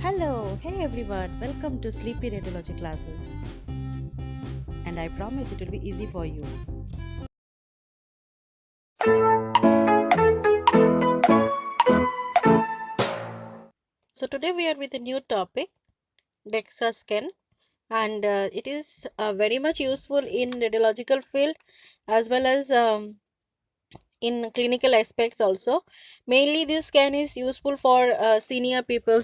Hello, hey everyone, welcome to Sleepy Radiology classes. And I promise it will be easy for you. So, today we are with a new topic DEXA scan, and it is very much useful in radiological field as well as in clinical aspects also. Mainly, this scan is useful for senior people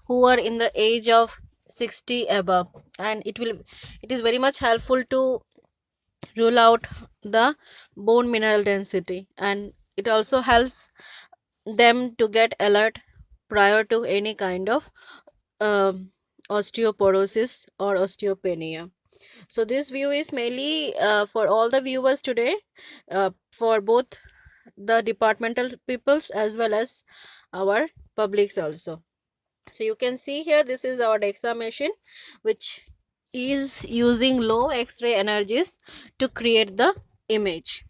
who are in the age of 60 above, and it is very much helpful to rule out the bone mineral density, and it also helps them to get alert prior to any kind of osteoporosis or osteopenia. So this view is mainly for all the viewers today, for both the departmental peoples as well as our publics also. So you can see here, this is our DEXA machine, which is using low X-ray energies to create the image.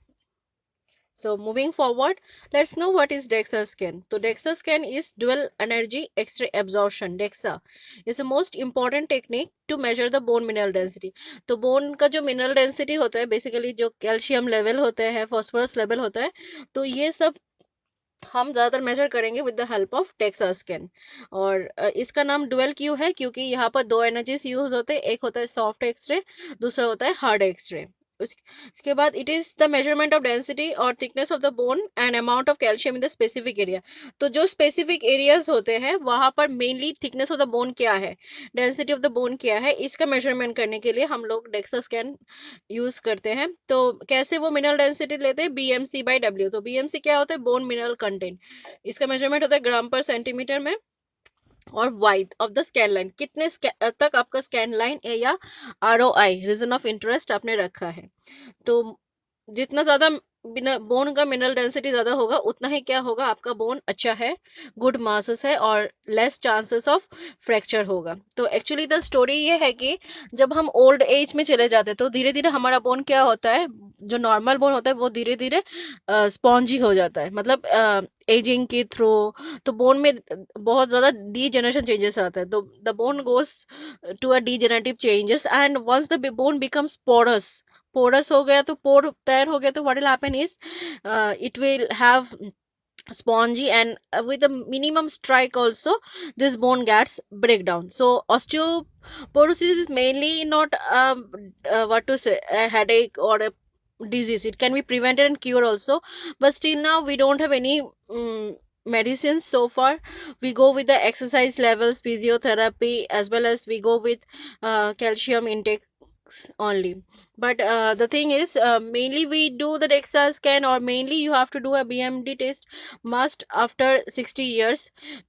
So moving forward, let's know what is DEXA scan. So DEXA scan is dual energy X-ray absorption. DEXA is the most important technique to measure the bone mineral density. तो bone का जो mineral density होता है, basically जो calcium level होते हैं, phosphorus level होता है, तो ये सब हम ज़्यादातर मेजर करेंगे with the help of DEXA scan. और इसका नाम डुअल क्यों है, क्योंकि यहाँ पर दो एनर्जीज यूज होते हैं, एक होता है सॉफ्ट एक्सरे, दूसरा होता है हार्ड एक्सरे। इसके बाद it is the measurement of density और thickness of the bone and amount of calcium in the specific area. तो जो स्पेसिफिक एरियाज होते हैं वहां पर mainly thickness of the bone क्या है, डेंसिटी ऑफ द बोन क्या है, इसका मेजरमेंट करने के लिए हम लोग डेक्सा स्कैन यूज करते हैं। तो कैसे वो मिनरल डेंसिटी लेते हैं, BMC/W। तो BMC क्या होता है, बोन मिनरल कंटेंट। इसका मेजरमेंट होता है ग्राम पर सेंटीमीटर में। और wide of the scan line, कितने तक आपका स्कैन लाइन या ROI, रीजन ऑफ इंटरेस्ट, आपने रखा है। तो जितना ज़्यादा बोन का मिनरल डेंसिटी ज़्यादा होगा, उतना ही क्या होगा, आपका बोन अच्छा है, गुड मासेस है और लेस चांसेस ऑफ फ्रैक्चर होगा। तो एक्चुअली द स्टोरी ये है कि जब हम ओल्ड एज में चले जाते हैं तो धीरे धीरे हमारा बोन क्या होता है, जो नॉर्मल बोन होता है वो धीरे धीरे स्पॉन्जी हो जाता है, मतलब एजिंग के थ्रू। तो बोन में बहुत ज़्यादा डीजेनरेशन चेंजेस आता है, तो the bone goes to a degenerative changes and once the bone becomes porous, porous हो गया तो पोर तैयार हो गया, तो what will happen is it will have spongy, and with a minimum strike also this bone gets break down. So osteoporosis is mainly not what to say, a headache or a disease. It can be prevented and cured also, but still now we don't have any medicines so far. We go with the exercise levels, physiotherapy, as well as we go with calcium intake only. But the thing is, mainly we do the DEXA scan, or mainly you have to do a BMD test must after 60 years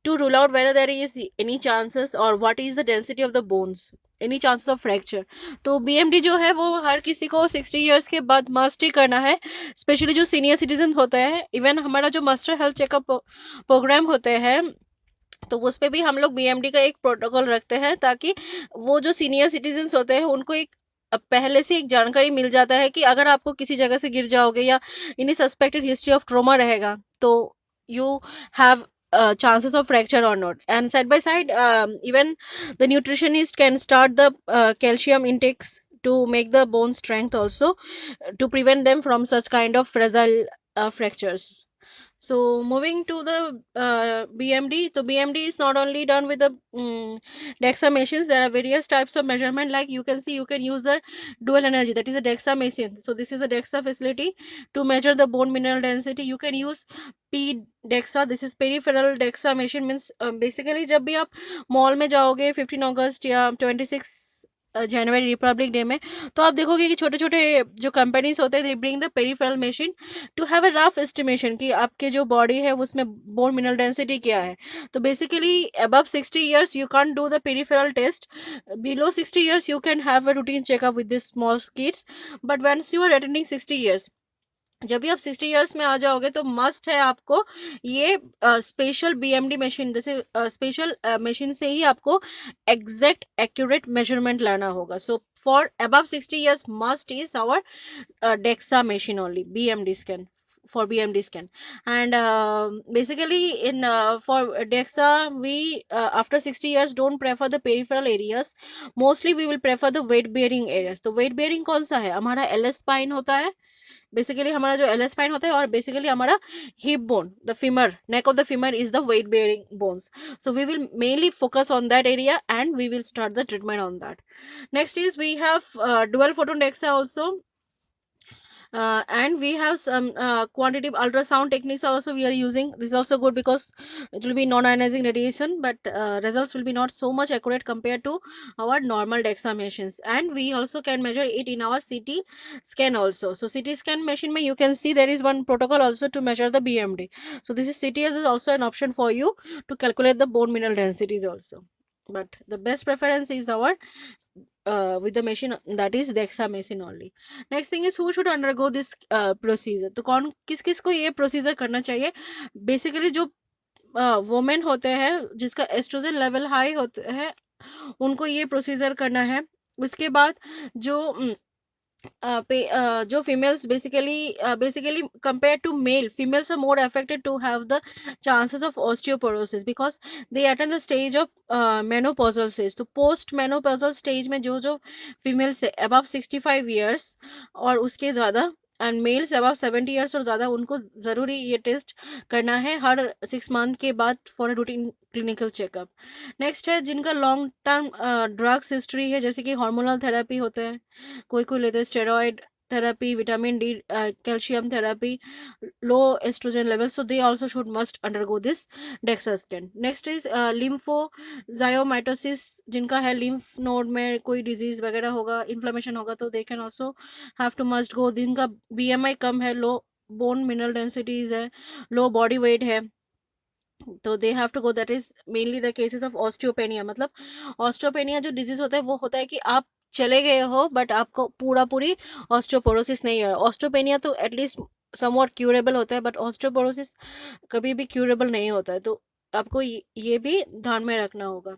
to rule out whether there is any chances or what is the density of the bones, any chances of fracture. तो BMD जो है वो हर किसी को 60 years के बाद must ही करना है, स्पेशली जो सीनियर सिटीजन होते हैं। इवन हमारा जो मास्टर हेल्थ चेकअप प्रोग्राम होते हैं, तो उस पे भी हम लोग BMD का एक प्रोटोकॉल रखते हैं, ताकि वो जो सीनियर सिटीजन्स होते हैं उनको एक पहले से एक जानकारी मिल जाता है कि अगर आपको किसी जगह से गिर जाओगे या इन्हीं सस्पेक्टेड हिस्ट्री ऑफ ट्रोमा रहेगा, तो you have chances of fracture or not. And side by side, even the nutritionist can start the calcium intakes to make the bone strength also, to prevent them from such kind of fragile fractures. So moving to the BMD, so BMD is not only done with the DEXA machines. There are various types of measurement. Like you can see, you can use the dual energy, that is a DEXA machine. So this is a DEXA facility to measure the bone mineral density. You can use P DEXA. This is peripheral DEXA machine, means basically जब भी आप mall में जाओगे 15 अगस्त या 26 जनवरी Republic day में, तो आप देखोगे कि छोटे छोटे जो कंपनीज होते हैं, they bring the peripheral machine to have a rough estimation कि आपके जो बॉडी है उसमें बोन मिनरल डेंसिटी क्या है। तो basically above 60 years you can't do the peripheral test, below 60 years you can have a routine checkup with these small kids, but once you are attending 60 years, जब भी आप 60 years में आ जाओगे तो must है आपको ये स्पेशल BMD मशीन, जैसे स्पेशल मशीन से ही आपको एग्जैक्ट एक्यूरेट मेजरमेंट लाना होगा। So for above 60 years must is our DEXA machine only, BMD scan. for BMD scan. And basically in for DEXA we after 60 years don't prefer the peripheral areas, mostly we will prefer the weight bearing areas. तो weight bearing कौन सा है? हमारा LS spine होता है, basically हमारा जो LS spine होता है, और बेसिकली हमारा hip bone, the femur, neck of the femur is the weight bearing bones. So we will mainly focus on that area and we will start the treatment on that. Next is we have dual photon DEXA also, and we have some quantitative ultrasound techniques also we are using. This is also good because it will be non-ionizing radiation, but results will be not so much accurate compared to our normal DEXA machines. And we also can measure it in our CT scan also. So CT scan machine mein you can see there is one protocol also to measure the BMD. So this is CTS is also an option for you to calculate the bone mineral densities also, but the best preference is our with the machine, that is DEXA machine only. Next thing is who should undergo this procedure. तो कौन किस किस को ये procedure करना चाहिए? Basically जो women होते हैं जिसका एस्ट्रोजन लेवल हाई होते हैं उनको ये प्रोसीजर करना है. उसके बाद जो जो females basically compared to male, females are more affected to have the chances of osteoporosis because they attain the stage of menopausal stage. तो post menopausal stage में जो females है above 65 years और उसके ज़्यादा एंड मेल्स अबव 70 ईयर्स और ज़्यादा, उनको ज़रूरी ये टेस्ट करना है हर 6 मंथ के बाद for a routine clinical checkup. Next है जिनका लॉन्ग टर्म ड्रग्स हिस्ट्री है, जैसे कि हार्मोनल थेरेपी होते हैं, कोई कोई लेते हैं steroid therapy, vitamin D calcium therapy, low estrogen level, so they also should must undergo this DEXA scan. Next is lymphangioleiomyomatosis, जिनका है लिम्फ नोड में कोई डिजीज वगैरह होगा, इन्फ्लेमेशन होगा, तो they can also have to must go. जिनका BMI कम है, लो बोन मिनरल डेंसिटीज है, लो बॉडी वेट है, तो they have to go. That is mainly the cases of osteopenia. मतलब ऑस्टियोपेनिया जो डिजीज होता है वो होता है कि आप चले गए हो बट आपको पूरी ऑस्टियोपोरोसिस नहीं है. ऑस्टियोपेनिया तो एटलीस्ट समवॉट क्यूरेबल होता है, बट ऑस्टियोपोरोसिस कभी भी क्यूरेबल नहीं होता है, तो आपको ये भी ध्यान में रखना होगा.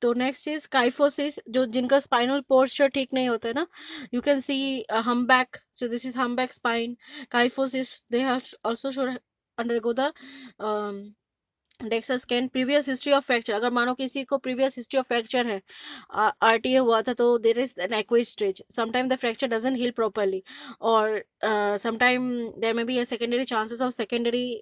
तो नेक्स्ट इज काइफोसिस, जो जिनका स्पाइनल पोस्चर ठीक नहीं होता है ना, you can see humpback, so this is humpback spine kyphosis. They have also should undergo the DEXA scan. Previous history of fracture, अगर मानो किसी को प्रीवियस हिस्ट्री ऑफ फ्रैक्चर है, RTA हुआ था, तो there is an adequate stage. Sometime the fracture doesn't heal properly, और sometime there may be a secondary chances of secondary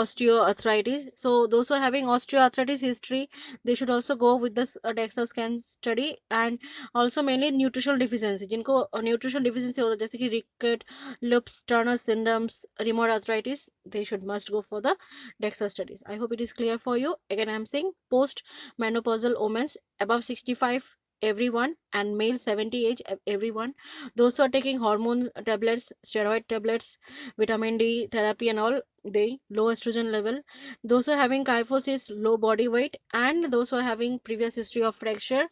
osteoarthritis. So those who are having osteoarthritis history, they should also go with this DEXA scan study. And also mainly nutritional deficiency, जिनको nutritional deficiency होता है जैसे कि ricket, lupus, Turner syndromes, rheumatoid arthritis, they should must go for the DEXA studies. I hope it is clear for you. Again, I am saying post menopausal women above 65 everyone, and male 70 age everyone. Those who are taking hormone tablets, steroid tablets, vitamin D therapy and all, they low estrogen level. Those who are having kyphosis, low body weight, and those who are having previous history of fracture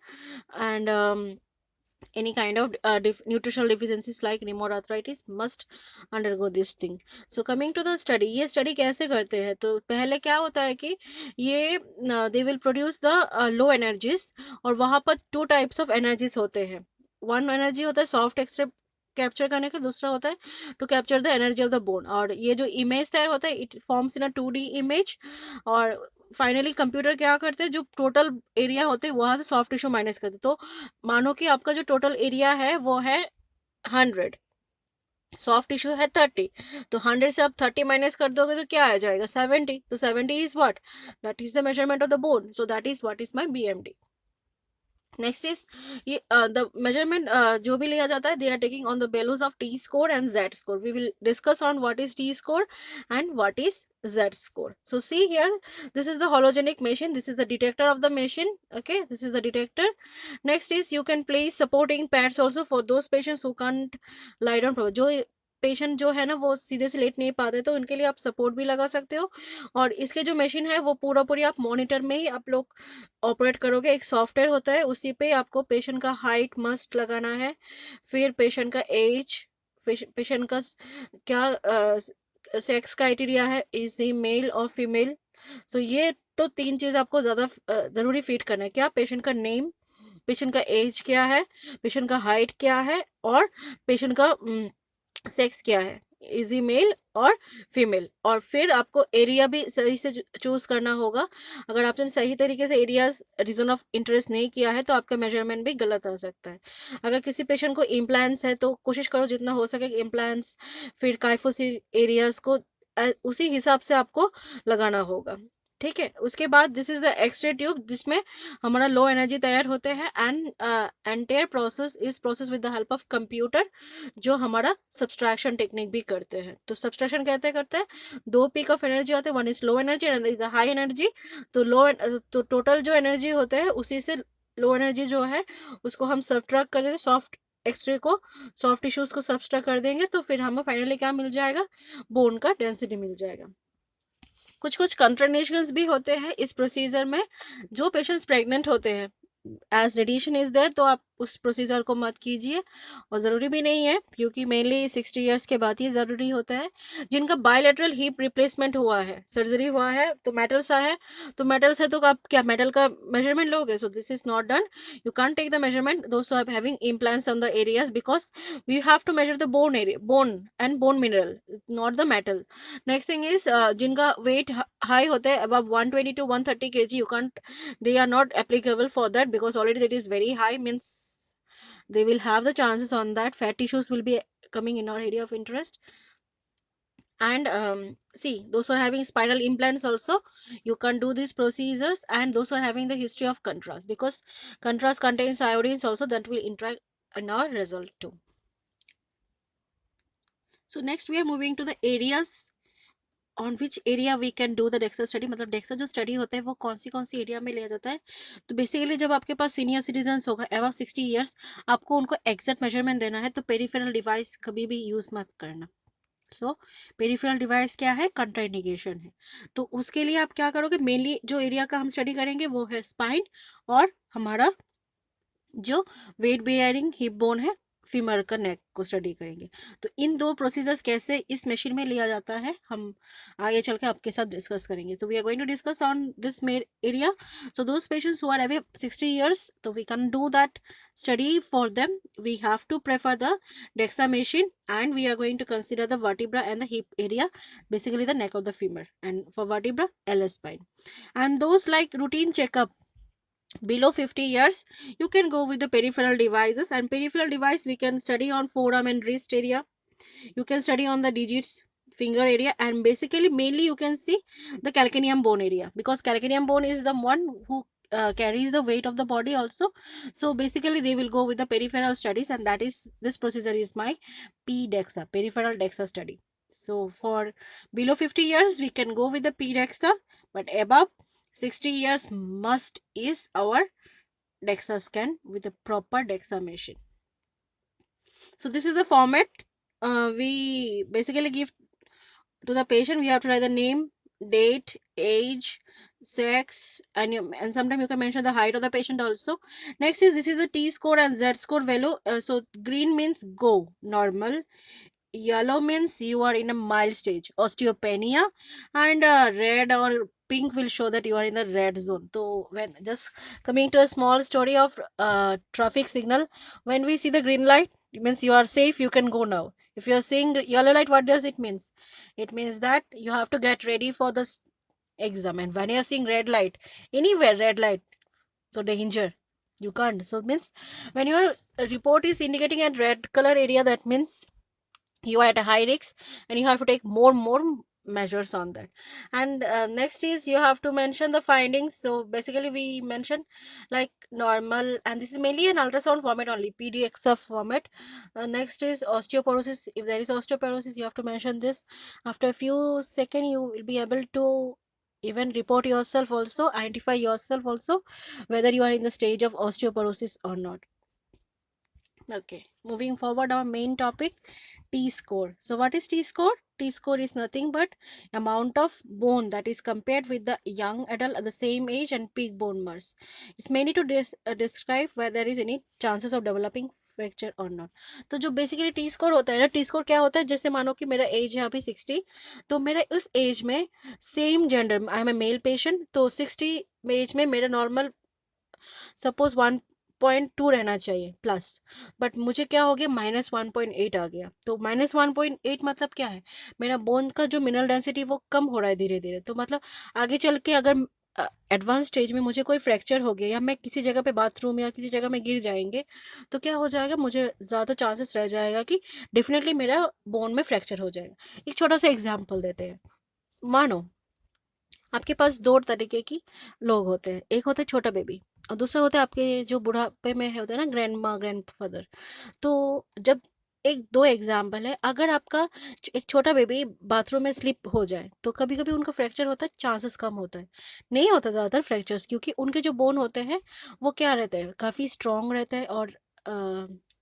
and any kind of nutritional deficiencies like rheumatoid arthritis must undergo this thing. So coming to the study, ये study कैसे करते हैं? तो पहले क्या होता है कि ये they will produce the low energies, और वहाँ पर 2 types of energies होते हैं. one energy होता है सॉफ्ट एक्सरे कैप्चर करने का, दूसरा होता है to capture the energy of the bone. और ये जो इमेज तैयार होता है it forms in a 2D image, और फाइनली कंप्यूटर क्या करते हैं, जो टोटल एरिया होते हैं वहां से सॉफ्ट टिश्यू माइनस करते हैं. तो मानो कि आपका जो टोटल एरिया है वो है 100, सॉफ्ट टिश्यू है 30, तो 100 से आप 30 माइनस कर दोगे तो क्या आ जाएगा 70. तो 70 is what, that is the measurement of the bone. So that is what is my BMD. Next is ये द मेजरमेंट जो भी लिया जाता है, they are taking on the values of T score and Z score. We will discuss on what is T score and what is Z score. So see here, this is the hologenic machine, this is the detector of the machine. Okay, this is the detector. Next is you can place supporting pads also for those patients who can't lie down properly. जो patient जो है ना वो सीधे से late नहीं पाते, तो उनके लिए आप सपोर्ट भी लगा सकते हो. और इसके जो मशीन है वो पूरी आप मॉनिटर में ही आप लोग ऑपरेट करोगे. एक सॉफ्टवेयर होता है, उसी पे आपको पेशेंट का हाइट मस्ट लगाना है, फिर पेशेंट का एज, पेशेंट का क्या सेक्स क्राइटेरिया है, इज ही मेल और फीमेल. सो ये तो 3 चीज आपको ज्यादा जरूरी फीड करना है. क्या? पेशेंट का नेम, पेशेंट का एज क्या है, पेशेंट का हाइट क्या है, और पेशेंट का सेक्स क्या है. इज ही मेल और फीमेल। और फिर आपको एरिया भी सही से चूज करना होगा। अगर आपने सही तरीके से एरियाज रीजन ऑफ इंटरेस्ट नहीं किया है तो आपका मेजरमेंट भी गलत आ सकता है। अगर किसी पेशेंट को इम्प्लांट्स है तो कोशिश करो जितना हो सके इम्प्लांट्स फिर काइफोसी एरियाज को उसी हिसाब से आपको लगाना होगा। ठीक है, उसके बाद this is the x-ray tube जिसमें हमारा लो एनर्जी तैयार होते हैं and entire process is process with the help of computer, जो हमारा सब्सट्रैक्शन टेक्निक भी करते हैं। तो सब्सट्रैक्शन कहते करते हैं दो पीक ऑफ एनर्जी होते हैं, one is low energy and is the high energy. तो तो टोटल जो एनर्जी होते हैं उसी से लो एनर्जी जो है उसको हम सब्ट्रैक्ट कर देते, सॉफ्ट एक्सरे को सॉफ्ट टिश्यूज को सब्सट्रैक्ट कर देंगे तो फिर हमें फाइनली क्या मिल जाएगा, बोन का डेंसिटी मिल जाएगा। कुछ कुछ कंट्राइंडिकेशंस भी होते हैं इस प्रोसीजर में। जो पेशेंट्स प्रेग्नेंट होते हैं एज रेडिएशन इज देयर तो आप उस प्रोसीजर को मत कीजिए, और ज़रूरी भी नहीं है क्योंकि मेनली 60 इयर्स के बाद ही ज़रूरी होता है। जिनका बायलेटरल हिप रिप्लेसमेंट हुआ है, सर्जरी हुआ है तो मेटल सा है, तो मेटल से तो आप क्या मेटल का मेजरमेंट लोगे? So this is not done, you can't take the measurement those are having implants on the areas because we have to measure the bone area, bone and bone mineral, not the metal. Next thing is जिनका weight high होता है above 120 to 130 kg, you can't, they are not applicable for that because already that is very high, means they will have the chances on that fat tissues will be coming in our area of interest. And see, those who are having spinal implants also, you can do these procedures, and those who are having the history of contrast, because contrast contains iodines also that will interact in our result too. So next we are moving to the areas on which area we can do the DEXA study. मतलब DEXA जो study होता है वो कौन सी area में लिया जाता है। तो बेसिकली जब आपके पास सीनियर सिटीजन होगा अबव 60 इयर्स, आपको उनको एग्जैक्ट मेजरमेंट देना है तो पेरिफेरल डिवाइस कभी भी यूज मत करना। सो पेरिफेरल डिवाइस क्या है, कंट्राइंडिकेशन है। तो उसके लिए आप क्या करोगे, मेनली जो एरिया का हम स्टडी करेंगे वो है स्पाइन और हमारा जो वेट बेयरिंग हिप बोन है, फीमर का नेक को स्टडी करेंगे। तो इन दो प्रोसीजर्स कैसे इस मशीन में लिया जाता है हम आगे चल के आपके साथ डिस्कस करेंगे। तो we are going to discuss on this mere area. So those patients who are above 60 years, तो we can do that study for them. We have to prefer the DEXA machine and we are going to consider the vertebra and the hip area, basically the neck of the femur, and for vertebra LS spine. And those like routine checkup below 50 years, you can go with the peripheral devices, and peripheral device we can study on forearm and wrist area, you can study on the digits finger area, and basically mainly you can see the calcaneum bone area because calcaneum bone is the one who carries the weight of the body also. So basically they will go with the peripheral studies, and that is this procedure is my PDEXA, peripheral DEXA study. So for below 50 years we can go with the PDEXA, but above 60 years must is our DEXA scan with a proper DEXA machine. So this is the format. We basically give to the patient, we have to write the name, date, age, sex, and sometimes you can mention the height of the patient also. Next is this is the T score and Z score value. So green means go, normal. Yellow means you are in a mild stage, osteopenia, and red or pink will show that you are in the red zone. So when just coming to a small story of traffic signal, when we see the green light, it means you are safe, you can go now. If you are seeing the yellow light, what does it means? It means that you have to get ready for this exam. And when you are seeing red light, anywhere red light, so danger, you can't. So it means when your report is indicating a red color area, that means you are at a high risk and you have to take more measures on that. And next is you have to mention the findings. So basically we mention like normal, and this is mainly an ultrasound format only, PDXF format. Next is osteoporosis. If there is osteoporosis, you have to mention this. After a few seconds you will be able to even report yourself also, identify yourself also whether you are in the stage of osteoporosis or not. Okay, moving forward, our main topic, T score. So what is T score? T score is nothing but amount of bone that is compared with the young adult at the same age and peak bone mass. It's mainly to describe whether there is any chances of developing fracture और not. तो जो basically T score होता है ना, T score क्या होता है, जैसे मानो कि मेरा एज है अभी 60, तो मेरा उस एज में same gender, I am a male patient, तो 60 एज में मेरा नॉर्मल सपोज 1 1.2 रहना चाहिए प्लस, बट मुझे क्या हो गया, -1.8 आ गया। तो -1.8 मतलब क्या है, मेरा बोन का जो मिनरल डेंसिटी वो कम हो रहा है धीरे धीरे। तो मतलब आगे चल के अगर एडवांस स्टेज में मुझे कोई फ्रैक्चर हो गया, या मैं किसी जगह पे बाथरूम या किसी जगह में गिर जाएंगे, तो क्या हो जाएगा, मुझे ज़्यादा चांसेस रह जाएगा कि डेफिनेटली मेरा बोन में फ्रैक्चर हो जाएगा। एक छोटा सा एग्जाम्पल देते हैं। मानो आपके पास दो तरीके की लोग होते हैं, एक होता है छोटा बेबी, और दूसरा होता है आपके जो बुढ़ापे में है, होते हैं ना ग्रैंड माँ ग्रैंड फादर। तो जब एक दो एग्जाम्पल है, अगर आपका एक छोटा बेबी बाथरूम में स्लिप हो जाए तो कभी कभी उनका फ्रैक्चर होता है, चांसेस कम होता है, नहीं होता ज़्यादातर फ्रैक्चर्स, क्योंकि उनके जो बोन होते हैं वो क्या रहते हैं, काफ़ी स्ट्रांग रहता है, और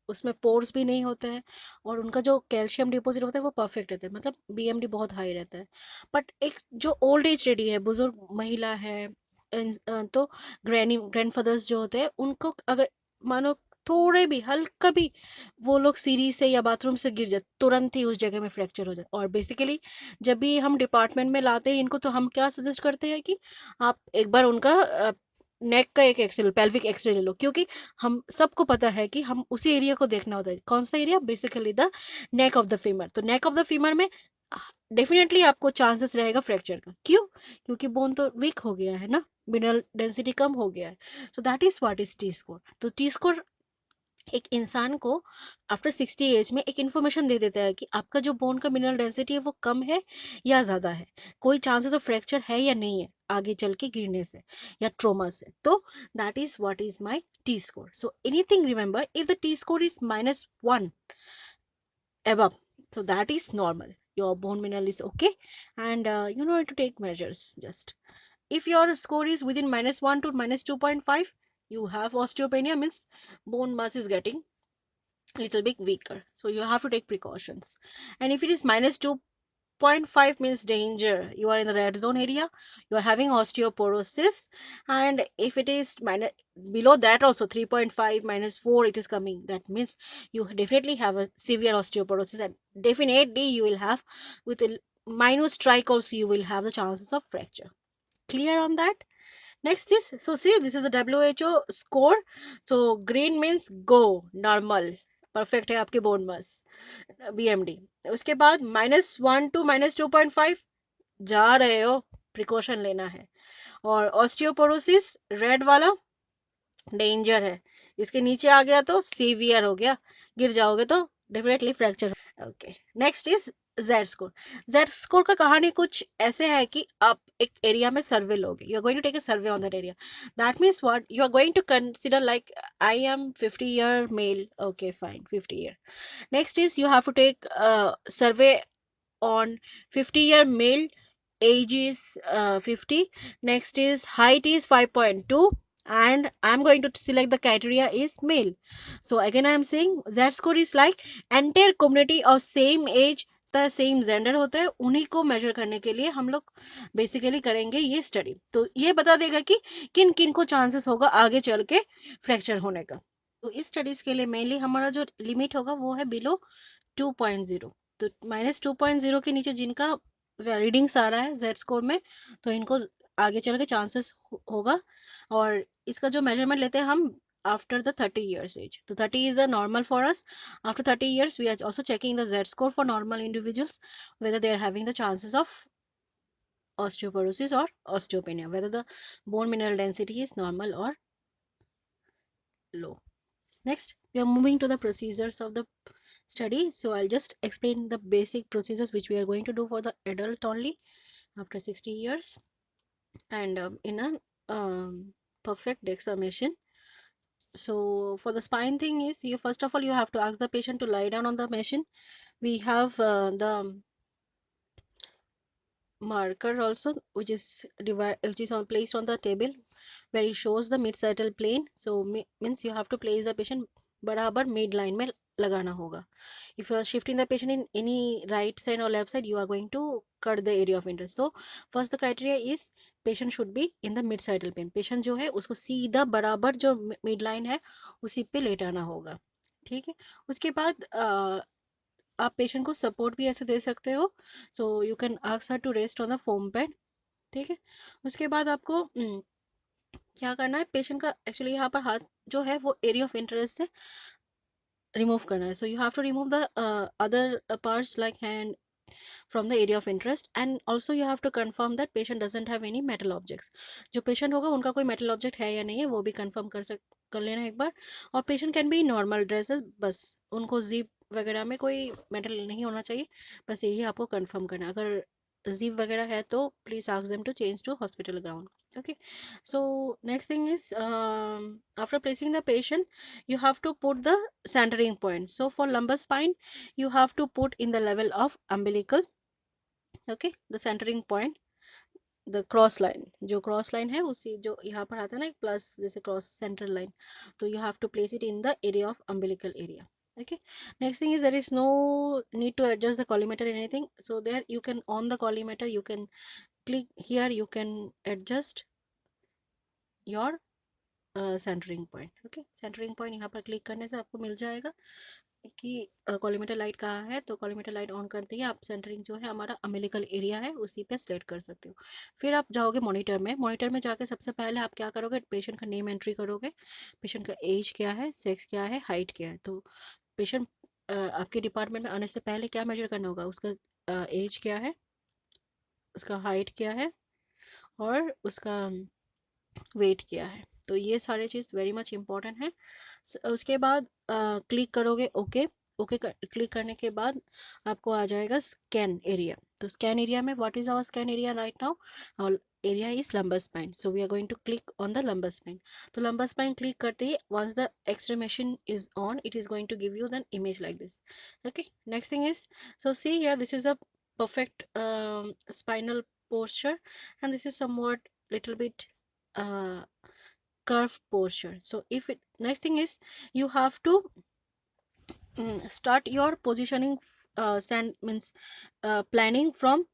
उसमें पोर्स भी नहीं होते हैं, और उनका जो कैल्शियम डिपॉजिट होता है वो परफेक्ट रहता है, मतलब बीएमडी बहुत हाई रहता है। बट एक जो ओल्ड एज लेडी है, बुजुर्ग महिला है, तो ग्रैंडफादर्स जो होते हैं, उनको अगर मानो थोड़े भी हल्का भी वो लोग सीढ़ी से या बाथरूम से गिर जाए, तुरंत ही उस जगह में फ्रैक्चर हो जाए। और बेसिकली जब भी हम डिपार्टमेंट में लाते हैं इनको, तो हम क्या सजेस्ट करते हैं कि आप एक बार उनका नेक का एक एक्सरे, पेल्विक एक्सरे ले लो, क्योंकि हम सबको पता है कि हम उसी एरिया को देखना होता है। कौन सा area, basically the neck of the femur. तो नेक ऑफ द फीमर में डेफिनेटली आपको चांसेस रहेगा फ्रैक्चर का। क्यों? क्योंकि बोन तो वीक हो गया है ना, मिनरल डेंसिटी कम हो गया है। सो that is what is T score. तो टी स्कोर एक इंसान को आफ्टर 60 एज में एक इन्फॉर्मेशन दे देता है कि आपका जो बोन का मिनरल डेंसिटी है वो कम है या ज़्यादा है, कोई चांसेस ऑफ फ्रैक्चर है या नहीं है आगे चल के गिरने से या ट्रोमा से। तो that is what is my T score. So anything remember, if the T score is -1 above, so that is normal, your bone mineral is okay, and you know to take measures. Just if your score is within -1 to -2.5, you have osteopenia, means bone mass is getting little bit weaker, so you have to take precautions. And if it is -2.5 means danger, you are in the red zone area, you are having osteoporosis. And if it is minus, below that also 3.5 -4 it is coming, that means you definitely have a severe osteoporosis, and definitely you will have, with a minus strike also, you will have the chances of fracture. Clear on that? Next is, so see, this is the WHO score. So green means go, normal, perfect है आपके bone mass, BMD. उसके बाद -1 to -2.5 जा रहे हो, precaution लेना है। और ऑस्टियोपोरोसिस रेड वाला डेंजर है, इसके नीचे आ गया तो सीवियर हो गया, गिर जाओगे तो definitely fracture. Okay, next is Z score. Z score का कहानी कुछ ऐसे है कि आप एक एरिया में सर्वे लोगे, you are going to take a survey on that area. That means what, you are going to consider like I am 50-year male, okay fine 50 year। Next is you have to take survey on 50-year male, age is 50, next is height is 5.2, and I'm going to select the criteria is male. So again I am saying z score is like entire community of same age, same gender होता है, उन्हीं को major करने के लिए हम लोग basically करेंगे ये स्टडी। तो ये बता देगा कि किन किन को चांसेस होगा आगे चल के फ्रैक्चर होने का। तो इस स्टडीज के लिए मेनली हमारा जो लिमिट होगा वो है बिलो 2.0। तो -2.0 के नीचे जिनका रीडिंग्स आ रहा है जेड स्कोर में, तो इनको आगे चल के चांसेस होगा। और इसका जो मेजरमेंट लेते हैं हम आफ्टर द 30 years एज, तो 30 is the normal for us. After 30 years we are also checking the z score for normal individuals, whether they are having the chances of osteoporosis or osteopenia, whether the bone mineral density is normal or low. Next, we are moving to the procedures of the study. So I'll just explain the basic procedures which we are going to do for the adult only after 60 years, and in a perfect examination. So for the spine thing is, you first of all you have to ask the patient to lie down on the machine. We have the marker also, which is on placed on the table, where it shows the mid cervical plane. So means you have to place the patient बराबर mid line में लगाना होगा. If you are shifting the patient in any right side or left side, you are going to cut the area of interest. So first the criteria is patient should be in the mid cervical plane. patient जो है उसको सीधा बराबर जो mid line है उसी पे लेटाना होगा, ठीक है। उसके बाद आप पेशेंट को सपोर्ट भी ऐसे दे सकते हो, so you can ask her to rest on the foam pad, ठीक है। उसके बाद आपको क्या करना है, पेशेंट का एक्चुअली यहाँ पर हाथ जो है वो एरिया ऑफ इंटरेस्ट से रिमूव करना है. So you have to remove the other parts like hand from the area of interest, and also you have to confirm that patient doesn't have any metal objects. जो patient होगा उनका कोई metal object है या नहीं है वो भी confirm कर लेना एक बार. और patient can be normal dresses, बस उनको zip वगैरह में कोई metal नहीं होना चाहिए, बस यही आपको confirm करना है. अगर zip वगैरह है तो please ask them to change to hospital gown. Okay, so next thing is, after placing the patient you have to put the centering point. So for lumbar spine you have to put in the level of umbilical. ओके, the centering point, the cross line, जो cross line है उसी जो यहाँ पर आता है ना एक प्लस जैसे क्रॉस सेंटर लाइन, तो you have to place it in the area of umbilical area. Okay, next thing is there is no need to adjust the collimator or anything, so there you can on the collimator you can click here, you can adjust your centering point. Okay, centering point यहाँ पर click करने से आपको मिल जाएगा कि collimator light कहाँ है. तो कॉलीमीटर लाइट ऑन करते ही आप सेंटरिंग जो है हमारा अमेरिकल एरिया है उसी पे सेलेक्ट कर सकते हो. फिर आप जाओगे मॉनिटर में, मॉनिटर में जाके सबसे पहले आप क्या करोगे, पेशेंट का नेम एंट्री करोगे, पेशेंट का एज क्या है, सेक्स क्या है, हाइट क्या है. तो पेशेंट आपके डिपार्टमेंट में आने से पहले क्या मेजर करना होगा, उसका एज क्या है, उसका हाइट क्या है, और उसका वेट क्या है. तो ये सारे चीज़ वेरी मच इंपॉर्टेंट है. उसके बाद क्लिक करोगे ओके. ओके क्लिक करने के बाद आपको आ जाएगा स्कैन एरिया. तो स्कैन एरिया में what is our scan area right now, और area is lumbar spine. So we are going to click on the lumbar spine. तो लंबर स्पाइन क्लिक करते ही once the x-ray machine is on it is going to give you then image like this. Okay, next thing is, so see here this is a perfect spinal posture, and this is somewhat little bit uh, curve posture. So if it, next thing is you have to start your positioning, sand means planning from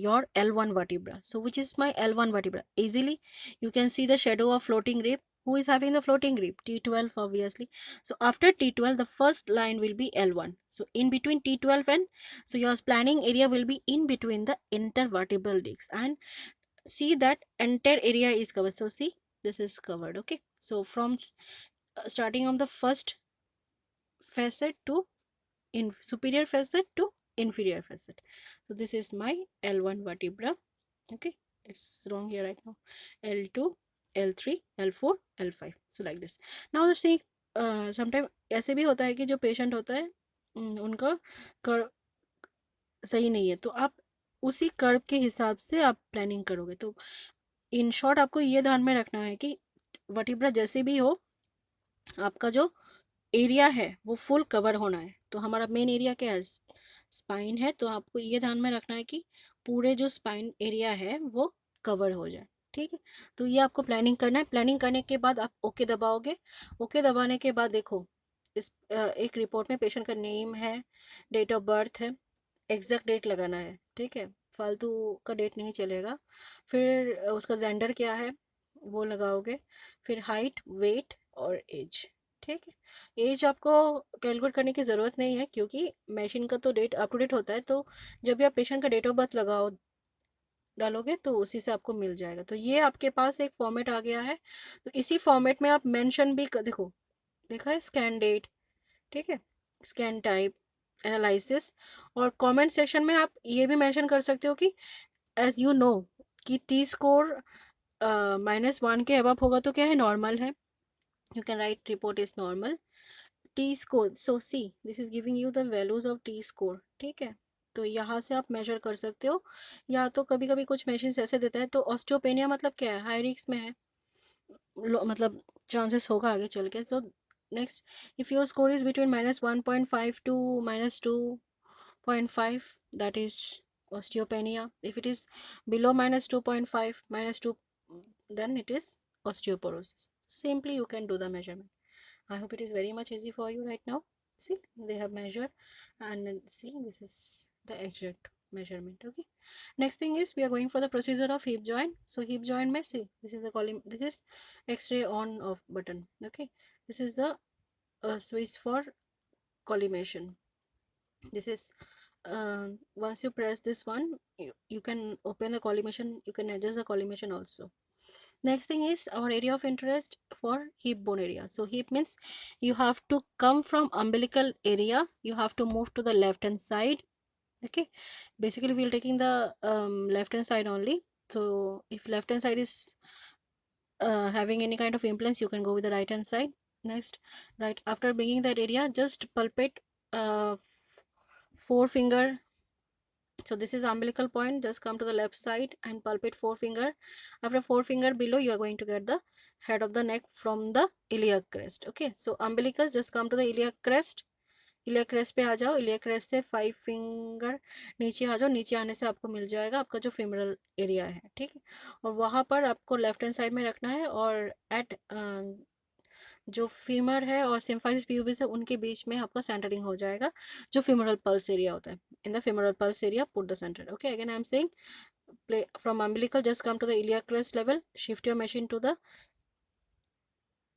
your L1 vertebra. So which is my L1 vertebra, easily you can see the shadow of floating rib. Who is having the floating rib? T12 obviously. So after T12 the first line will be L1. So in between T12 and, so your planning area will be in between the intervertebral discs, and see that entire area is covered. So see, this is covered. Okay, so from starting on the first facet to in superior facet to inferior facet. So this is my L1 vertebra. Okay, it's wrong here right now. L2, L3, L4, L5. So like this. Now the see, sometimes ऐसे भी होता है कि जो patient होता है उनका कर सही नहीं है, तो आप उसी कर्व के हिसाब से आप प्लानिंग करोगे. तो इन शॉर्ट आपको ये ध्यान में रखना है कि वर्टिब्रा जैसे भी हो, आपका जो एरिया है वो फुल कवर होना है. तो हमारा मेन एरिया क्या है, स्पाइन है, तो आपको ये ध्यान में रखना है कि पूरे जो स्पाइन एरिया है वो कवर हो जाए. ठीक है, तो ये आपको प्लानिंग करना है. प्लानिंग करने के बाद आप ओके दबाओगे. ओके दबाने के बाद देखो इस एक रिपोर्ट में पेशेंट का नेम है, डेट ऑफ बर्थ है, एग्जैक्ट डेट लगाना है. ठीक है, फालतू का डेट नहीं चलेगा. फिर उसका जेंडर क्या है वो लगाओगे. फिर हाइट, वेट और एज. ठीक है, एज आपको कैलकुलेट करने की ज़रूरत नहीं है क्योंकि मशीन का तो डेट अप टू डेट होता है. तो जब भी आप पेशेंट का डेट ऑफ बर्थ लगाओ डालोगे तो उसी से आपको मिल जाएगा. तो ये आपके पास एक फॉर्मेट आ गया है. तो इसी फॉर्मेट में आप मेंशन भी देखो, देखा है स्कैन डेट. ठीक है, स्कैन टाइप, एनालिसिस, और कमेंट सेक्शन में आप ये भी मेंशन कर सकते हो कि एज यू नो कि टी स्कोर -1 के अबव होगा तो क्या है, नॉर्मल है. You can write report is normal. T score, so see this is giving you the values of T score. ठीक है, तो यहाँ से आप मेजर कर सकते हो. या तो कभी कभी कुछ मशीन ऐसे देता है. तो ऑस्टियोपेनिया मतलब क्या है, हाई रिस्क में है, मतलब चांसेस होगा आगे चल के. So next, if your score is between -1.5 to -2.5, that is osteopenia. If it is below -2.5, -2, then it is osteoporosis. Simply you can do the measurement. I hope it is very much easy for you right now. See, they have measured, and then see, this is the exact measurement. Okay, next thing is we are going for the procedure of hip joint. So hip joint में see, this is the column, this is x-ray on off button. Okay, this is the switch for collimation. This is once you press this one, you can open the collimation, you can adjust the collimation also. Next thing is our area of interest for hip bone area. So hip means you have to come from umbilical area, you have to move to the left hand side. Okay, basically we'll taking the left hand side only. So if left hand side is having any kind of implants, you can go with the right hand side. Next, right after bringing that area, just palpate forefinger. So this is umbilical point, just come to the left side and palpate forefinger. After forefinger below, you are going to get the head of the neck from the iliac crest. Okay, so umbilicus, just come to the iliac crest. iliac crest पे आ जाओ, iliac crest से 5 finger नीचे आ जाओ, नीचे आने से आपको मिल जाएगा आपका जो फेमरल एरिया है, ठीक है। और वहां पर आपको लेफ्ट हैंड साइड में रखना है, और एट जो फीमर है और सिम्फाइसिस प्यूबिस है उनके बीच में आपका सेंटरिंग हो जाएगा, जो फेमोरल पल्स एरिया होता है। In the femoral pulse area put the centre. Okay, again I am saying play from umbilical, just come to the iliac crest level, shift your machine to the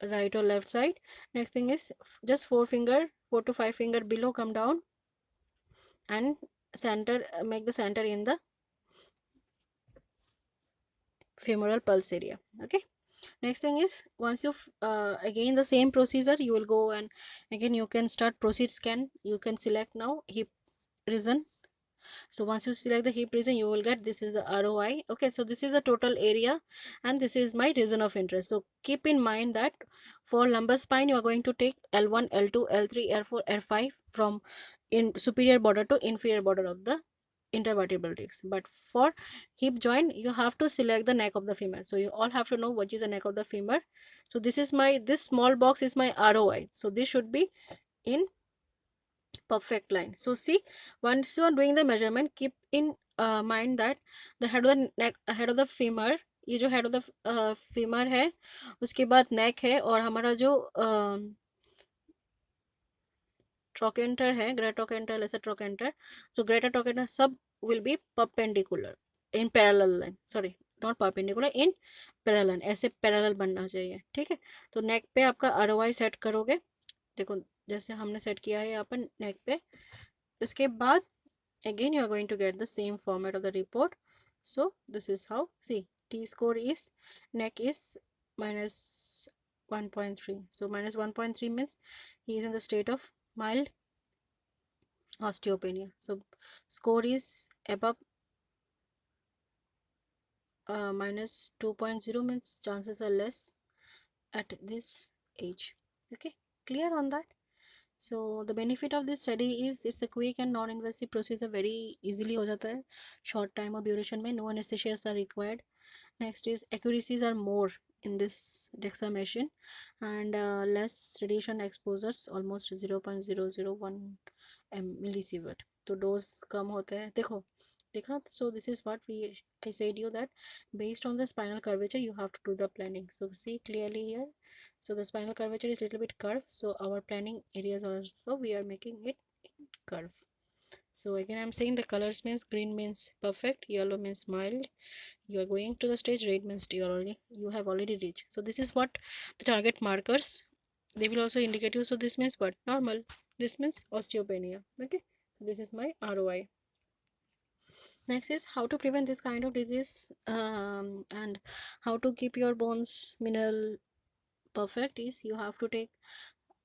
right or left side. Next thing is just 4 to 5 finger below, come down and center, make the center in the femoral pulse area. Okay, next thing is once you again the same procedure, you will go and again you can start proceed scan. You can select now hip region. So once you select the hip region, you will get this is the ROI. Okay, so this is the total area and this is my region of interest. So keep in mind that for lumbar spine, you are going to take L1, L2, L3, L4, L5 from in superior border to inferior border of the intervertebral disc. But for hip joint, you have to select the neck of the femur. So you all have to know what is the neck of the femur. So this is my, this small box is my ROI. So this should be in perfect line. So see, once you are doing the measurement, keep in mind that the head of the neck, head of the femur, ये जो head of the femur है, उसके बाद neck है, और हमारा जो trochanter है, greater trochanter, lesser trochanter, so greater trochanter सब will be perpendicular in parallel line, sorry not perpendicular, in parallel, ऐसे parallel बनना चाहिए, ठीक है। तो neck पे आपका ROI सेट करोगे, देखो जैसे हमने सेट किया है यहाँ पर neck पे। उसके बाद again you are going to get the same format of the report. So this is how, see, T score is, neck is minus 1.3, so minus 1.3 means he is in the state of mild osteopenia. So score is above minus 2.0 means chances are less at this age. Okay, clear on that? So the benefit of this study is it's a quick and non-invasive procedure, very easily हो जाता है, short time of duration में, no anesthesias are required. Next is accuracies are more in this DEXA machine, and less radiation exposures, almost 0.001 millisievert. तो dose कम होता है, देखो देखा। So this is what I said you that based on the spinal curvature you have to do the planning. So see clearly here, so the spinal curvature is little bit curved, so our planning areas also we are making it curve. So again I'm saying the colors means green means perfect, yellow means mild, you are going to the stage, red means you have already reached. So this is what the target markers, they will also indicate you. So this means what, normal, this means osteopenia. Okay, this is my ROI. Next is how to prevent this kind of disease, and how to keep your bones mineral perfect is you have to take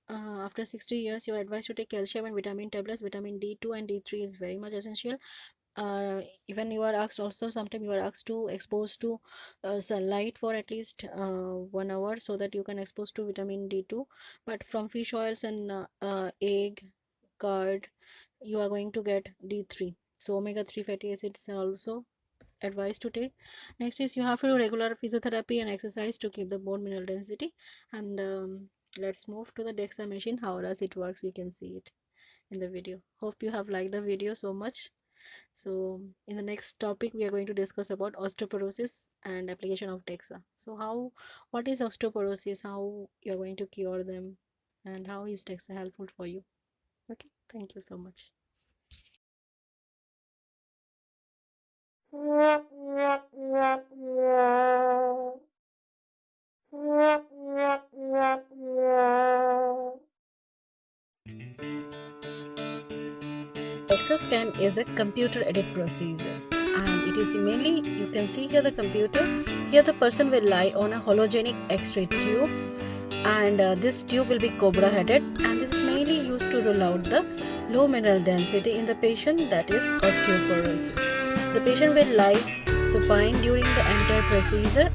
after 60 years you are advised to take calcium and vitamin tablets. Vitamin D2 and D3 is very much essential. Even you are asked also, sometimes you are asked to expose to sunlight for at least 1 hour, so that you can expose to vitamin D2. But from fish oils and egg, curd, you are going to get D3. So omega-3 fatty acids are also advised to take. Next is you have to do regular physiotherapy and exercise to keep the bone mineral density. And let's move to the DEXA machine, how does it works, we can see it in the video. Hope you have liked the video so much. So in the next topic we are going to discuss about osteoporosis and application of DEXA. So what is osteoporosis, how you are going to cure them, and how is DEXA helpful for you. Okay, thank you so much. DEXA scan is a computer aided procedure and it is mainly, you can see here the computer. Here the person will lie on a hologenic X-ray tube, and this tube will be cobra headed, and this is mainly used to rule out the low mineral density in the patient, that is osteoporosis. The patient will lie supine during the entire procedure.